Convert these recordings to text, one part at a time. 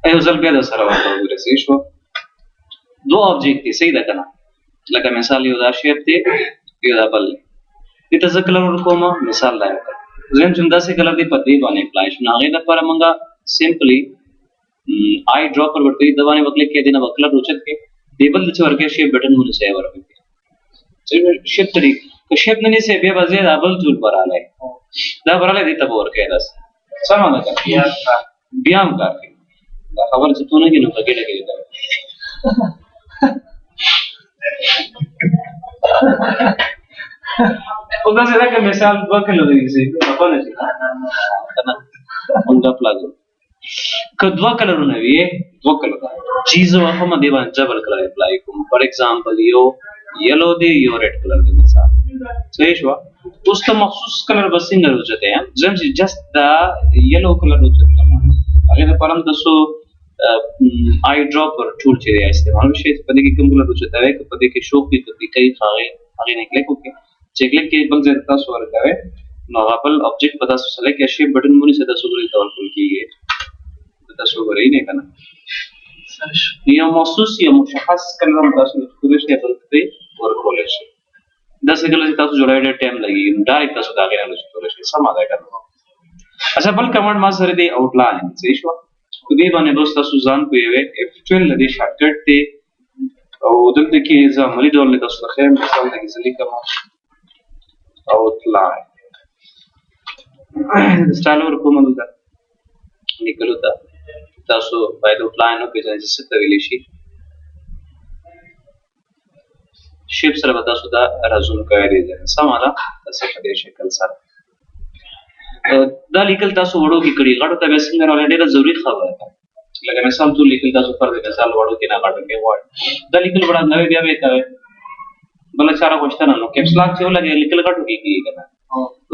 ایو ځل بیا د سره ورته ورسې شو دوه آبجیکټ دي صحیح ده کنه لکه مثال یو دا شیپ دی یو دا بل دې ته ځکه کلر ورکوم مثال دا یو زم چې داسې کلر دی په دې باندې اپلای شو هغه د لپاره مونږه سمپلی آی ډراپر ورته د باندې وکړه کې دینه وکړه روچت کې دیبل چې ورکه شیپ بٹن مونږ سیو ورکړي چې شیپ تری که شیپ نه نسی بیا به زه ابل ټول براله دا براله دې ته ورکه داس سم نه کوي بیا هم کوي دا خبر چې تو نه کې نو پکې لګي او دا څنګه مثال وکړل دی چې په نه شي کنه اونګه پلاګو کدوا کلرونه وی دوه کلر چیز واخه مده باندې جبل کلر اپلای کوم فار ایگزامپل یو یلو دی یو ریډ کلر دی مثال صحیح شو اوس ته مخصوص کلر بس نه روزته هم زم چې جست دا یلو کلر روزته هغه د پرم تاسو آی ډراپر ټول چې استعمال شي په دې کې کوم کلر روزته وي په دې کې شو کې کوي هغه نه کلیک وکړي چې کلیک کې بل ځای تاسو ورکوي نو خپل آبجیکټ په تاسو سره کې شی بٹن مونږ سره تاسو غوړي تول کیږي تاسو غوړي نه کنه یو مخصوص یا مشخص کلر تاسو کولی شئ په دې ورکول شي دا څنګه چې تاسو جوړای ټایم لګي ډایرکټ تاسو دا غیر نه کولی شئ سم ادا کړئ اچھا بل کمانډ ما سره دی آوټلاین صحیح شو په دې باندې دوست تاسو ځان کوی وي F12 لدی شارټ کټ دی او دلته کې زموږ ډول تاسو خیم مثال د ځلې کوم آوټلاین سټایل ورکوم دلته لیکلو ته تاسو باید آوټلاین او پیژنئ چې څه ته ویل شي شیپ سره به تاسو دا رازوم کوي دی سم ده تاسو په دې شکل سره دا لیکل تاسو وړو کې کړي غاړو ته به څنګه راولې ډیره ضروری خبره ده لکه مثال تو لیکل تاسو پر دې مثال وړو کې نه غاړو کې وای دا لیکل وړا نوې بیا به کوي بل چاره غوښتنه نو کیپس لاک چې ولګي لیکل غاړو کې کیږي کنه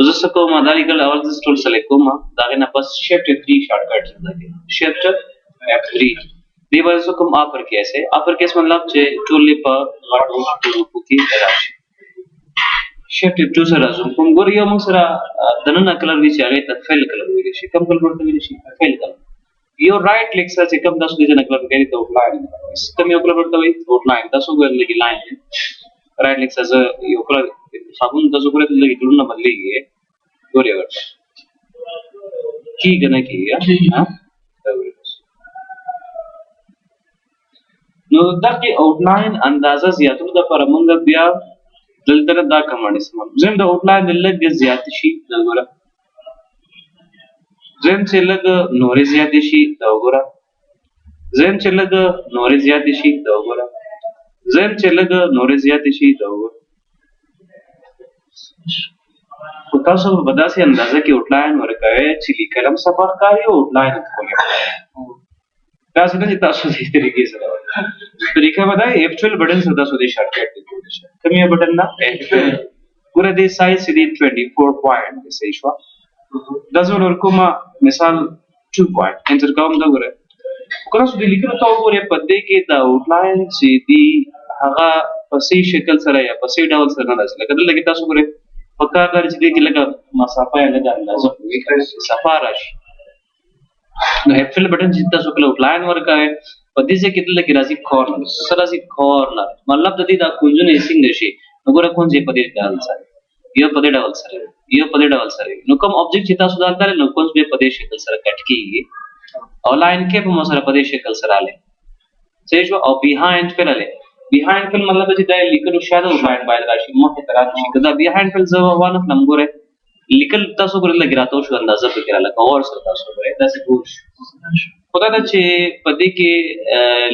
زه څه کوم دا لیکل اول د ټول سلیکټ کوم دا نه پس شیفټ 3 شارټ کټ لګي شیفټ F3 دی وایي کوم اپر کیس ہے اپر کیس مطلب چې ټول په غاړو کې راشي شیفټ 2 سره زوم کوم ګور یو موږ سره دنه کلر وی چې هغه ته فیل کلر ویل شي کوم کلر ورته ویل شي فیل کلر یو رائټ کلیک سره چې کوم تاسو دې نه کلر کوي ته آوټلاین کوم یو کلر ورته وی آوټلاین تاسو ګورلګي لاین رائټ کلیک سره یو کلر صابون تاسو ګورلګي کلر نه بدلېږي ګوري ورته کی کنه کیږي ها نو دغه آوټلاین اندازه زیاتولو لپاره موږ بیا دلته دا کمانډ استعمال زم د آوټلاین لږ زیات شي دا وګوره زم چې لږ نورې زیات شي دا وګوره زم چې لږ نورې زیات شي دا وګوره زم چې لږ نورې زیات شي دا وګوره خو تاسو په داسې اندازه کې آوټلاین ورکوي چې لیکلم صفحه کاری آوټلاین کولی دا څنګه چې تاسو دې طریقې سره طریقه بدای F12 بٹن سره تاسو دې شارټ کټ کولی شئ کوم یو بٹن نه F12 ګوره دې سایز دې 24 پوینټ دې صحیح شو دا زه ورکوم مثال 2 پوینټ انټر کوم دا ګوره کله چې دې لیکلو ته وګورئ په دې کې دا آوټلاین چې دې هغه په سي شکل سره یا په سي ډول سره نه راځي لکه دلته تاسو ګوره پکا کار چې دې کې لګا مسافه یا لګا اندازه وي صفه راشي نو F12 بٹن چې تاسو کله آوټلاین ورکوي په دې ځکه دلته کې راځي کورنر سره راځي کورنر مطلب د دې دا کوجونه څنګه شي وګوره کوم ځای په دې ډول سره یو په دې ډول سره یو په دې ډول سره نو کوم آبجیکټ چې تاسو دالته نو کوم ځای په دې شکل سره کټ کیږي او لاین کې په مسره په دې شکل سره اله صحیح شو او بیهایند پر اله بیهایند پر مطلب چې دا لیکلو شادو باید راشي مخه تر راشي کدا بیهایند پر زو وانه نمګوره لیکل تاسو ګورل لګراتو شو اندازه فکر لکه اور سره تاسو ګورئ دا څه ګور خدای ته چې په دې کې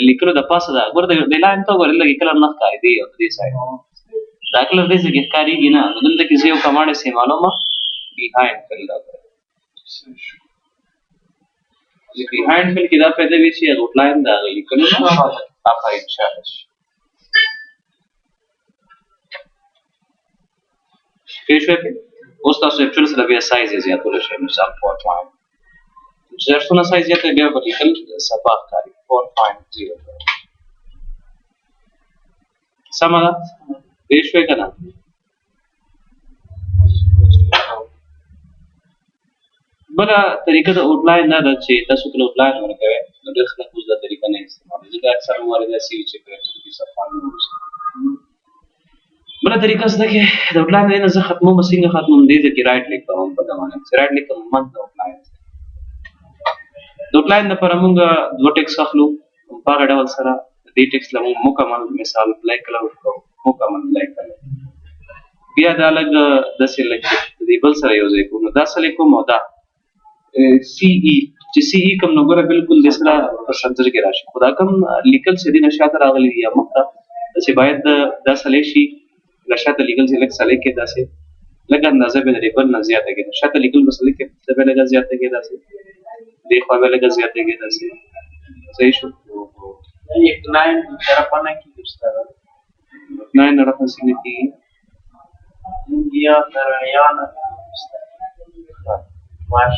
لیکلو د پاسه دا ګور د لاین ته ګورل لګي کله نه ښکاري دی او دې سایډ دا کله دې څه ښکاري نه دلته کې یو کمانډ استعمالو ما بیهایند پر دا چې بیهایند پر کې دا پیدا وی چې آوټلاین دا لیکلو نه اپا ان شاء الله کې اوس تاسو F12 سره بیا سایز زیاتول شي مثال 4.0 څرڅونه سایز زیات بیا په لیکل صفحه کاری 4.0 سمه پېښ وې کنه بله طریقه د آوټلاین دا ده چې تاسو کله آوټلاین ورکوئ نو ډېر خلک اوس دا طریقه نه استعمالوي ځکه اکثر موارد داسې وي چې کرکټر کې صفحه نه وروسته بله طریقه زده کې د آوټلاین دی نه زه ختموم څنګه ختموم دې ځای کې رایټ لیک کوم په دغه باندې چې رایټ لیک کوم من د آوټلاین د آوټلاین دپاره مونږ دوه ټیکس اخلو په هغه ډول سره دې ټیکس له مونږ مکمل مثال بلیک کلر ورکوو مکمل بلیک کلر بیا دا لږ داسې لږ د دې بل سره یو ځای کوو نو دا څه لیکوم او دا سی ای چې سی ای کوم نو ګوره بالکل د سره په شنتر کې راشي خو دا کوم لیکل چې دې نه شاته راغلي دي یا مخته چې باید دا سلی شي له شاته لیکل چې لږ سلی کې داسې لږ اندازه به لري بل نه زیاته کېده شاته لیکل به سلی کې ته به لږه زیاته کې داسې دې خوا به لږه زیاته کې داسې صحیح شو एक लाइन तरफाना की दूसरा نه نه راځي څنګه کېږي इंडिया नरायण वाश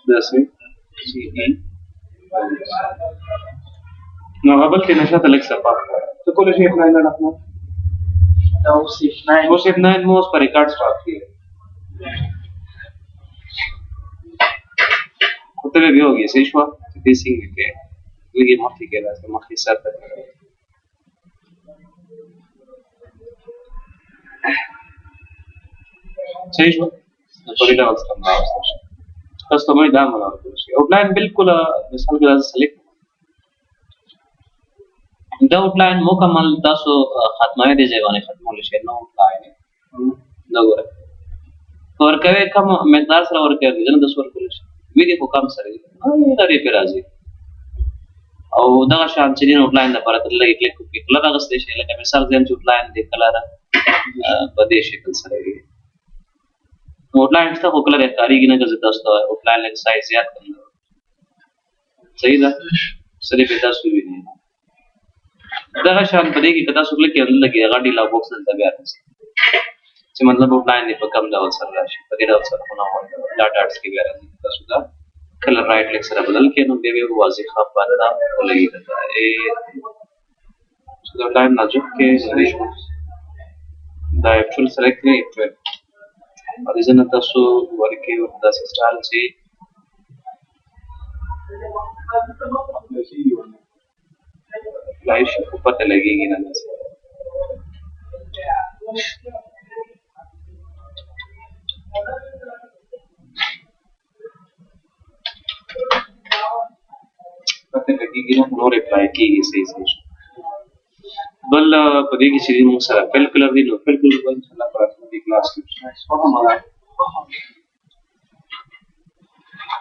داسې سی ای نو هغه بل کې نشاته لږ صفحه ته کولی شي اپلاین نه راخلو اوس اثنين اوس اپلاین مو اوس پر ریکارډ سٹارټ کړئ خو ته بیا وګورئ صحیح شوه چې دې څنګه کې لږې مخکې کې داسې مخکې سر ته صحیح شوه نو په دې ډول سره راوستل شي تاسو ته مې دا عمل وکړل شي آوټلاین بالکل مثال کې داسې سلیکټ دا آوټلاین مکمل تاسو ختمای دی ځای باندې ختمول شي نو آوټلاین دا ګوره ورکوي کم مقدار سره ورکوي ځنه د سور کول شي وی دي خو کم سره دی دا ری پر راځي او دا شان چې نو آوټلاین لپاره تر لګي کلیک کوي کله راغستې شي لکه مثال زم چې آوټلاین دی کلر په دې شکل سره وي آوټلاین څه خو کله کاریږي نه چې تاسو آوټلاین لږ سایز زیات کړئ صحیح ده سره به تاسو وینئ دا شان په دې کې کدا څوک لکه اندل لګي غاډي لا باکس دلته بیا راځي چې مطلب آوټلاین دی په کم ډول سره راشي په دې ډول سره خو نه وایي دا ډاټس کې بیا راځي تاسو دا کلر رائټ لیک سره بدل کې نو به واضح خبره ده ولګي دا چې دا ټایم ناجوک کې دا ایکچوال سلیکټ نه ایکچوال او دې نه تاسو ورکه ورته سټایل چې लाइश को पता लगेगी ना पता लगेगी ना नो रिप्लाई की सही सही बल पदे की सीरीज मुझसे फेल कलर दी नो फेल कलर इंशाल्लाह पर अपनी क्लास में